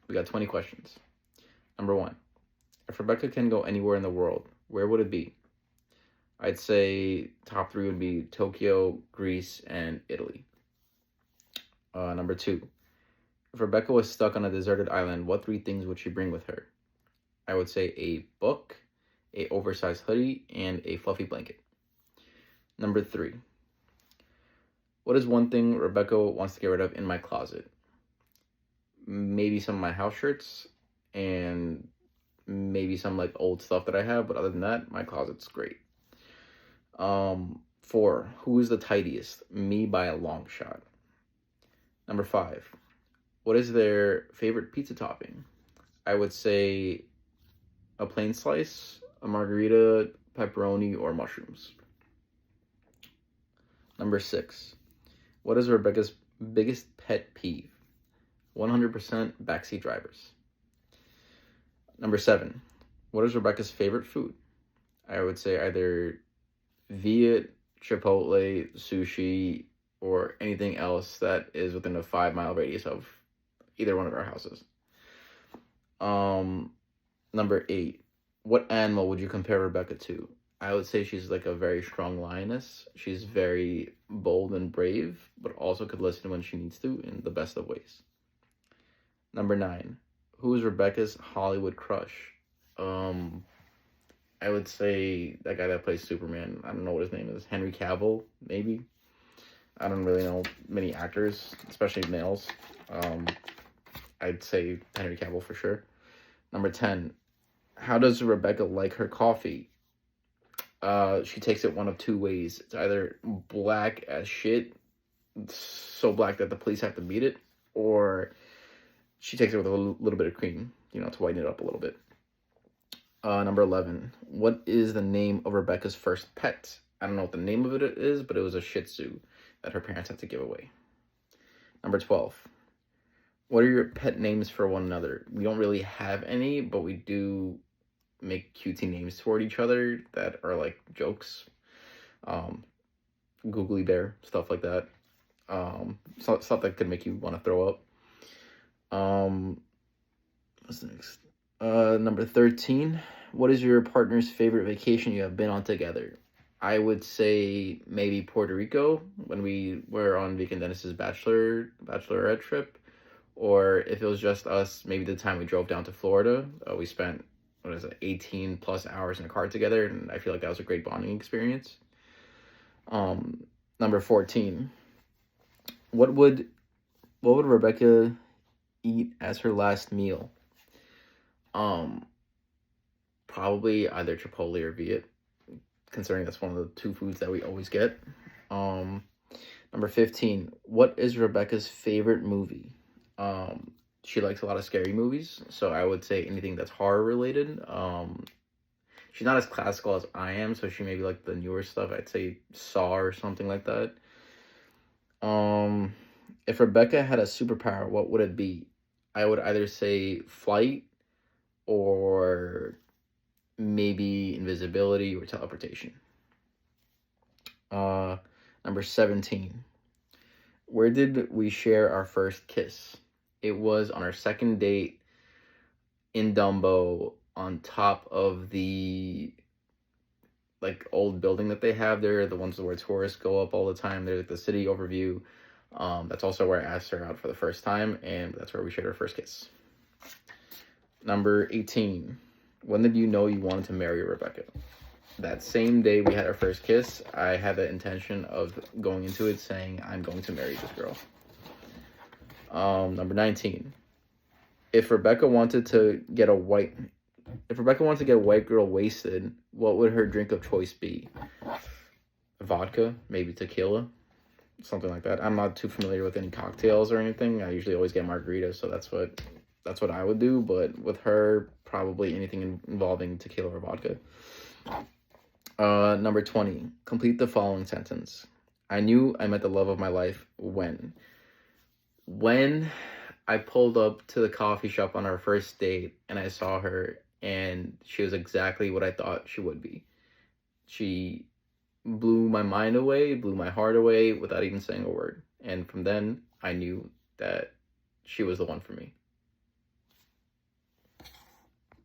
We got 20 questions. Number one, if Rebecca can go anywhere in the world, where would it be? I'd say top three would be Tokyo, Greece, and Italy. Number two, if Rebecca was stuck on a deserted island, what three things would she bring with her? I would say a book, a oversized hoodie, and a fluffy blanket. Number three, what is one thing Rebecca wants to get rid of in my closet? Maybe some of my house shirts and maybe some like old stuff that I have, but other than that, my closet's great. Four, who is the tidiest? Me by a long shot. Number five, what is their favorite pizza topping? I would say a plain slice, a margarita, pepperoni, or mushrooms. Number six, what is Rebecca's biggest pet peeve? 100% backseat drivers. Number seven, what is Rebecca's favorite food? I would say either Viet, Chipotle, sushi, or anything else that is within a 5 mile radius of either one of our houses. Number eight, what animal would you compare Rebecca to? I would say she's like a very strong lioness. She's very bold and brave, but also could listen when she needs to in the best of ways. Number nine, who is Rebecca's Hollywood crush? I would say that guy that plays Superman. I don't know what his name is. Henry Cavill, maybe. I don't really know many actors, especially males. I'd say Henry Cavill for sure. Number 10, how does Rebecca like her coffee? She takes it one of two ways. It's either black as shit, so black that the police have to beat it, or she takes it with a little bit of cream, to whiten it up a little bit. Number 11, what is the name of Rebecca's first pet? I don't know what the name of it is, but it was a Shih Tzu that her parents had to give away. Number 12, what are your pet names for one another? We don't really have any, but we do make cutesy names toward each other that are like jokes. Googly bear, stuff like that. Stuff that could make you want to throw up. What's the next? Number 13, what is your partner's favorite vacation you have been on together? I would say maybe Puerto Rico when we were on Vic and Dennis's bachelorette trip, or if it was just us, maybe the time we drove down to Florida. We spent 18 plus hours in a car together, and I feel like that was a great bonding experience. Number 14, what would Rebecca eat as her last meal? Probably either Chipotle or Viet, considering that's one of the two foods that we always get. Number 15, what is Rebecca's favorite movie? She likes a lot of scary movies, so I would say anything that's horror related. She's not as classical as I am, so she maybe like the newer stuff. I'd say Saw or something like that. If Rebecca had a superpower, what would it be? I would either say flight or maybe invisibility or teleportation. Number 17, where did we share our first kiss? It was on our second date in Dumbo on top of the like old building that they have there, the ones where tourists go up all the time. They're like the city overview. That's also where I asked her out for the first time, and that's where we shared our first kiss. Number 18, when did you know you wanted to marry Rebecca? That same day we had our first kiss, I had the intention of going into it saying, I'm going to marry this girl. Number 19, if Rebecca wanted to get a white girl wasted, what would her drink of choice be? Vodka, maybe tequila, something like that. I'm not too familiar with any cocktails or anything. I usually always get margaritas, so that's what I would do. But with her, probably anything involving tequila or vodka. Number 20, complete the following sentence. I knew I met the love of my life when I pulled up to the coffee shop on our first date and I saw her and she was exactly what I thought she would be. She blew my mind away, blew my heart away without even saying a word. And from then, I knew that she was the one for me.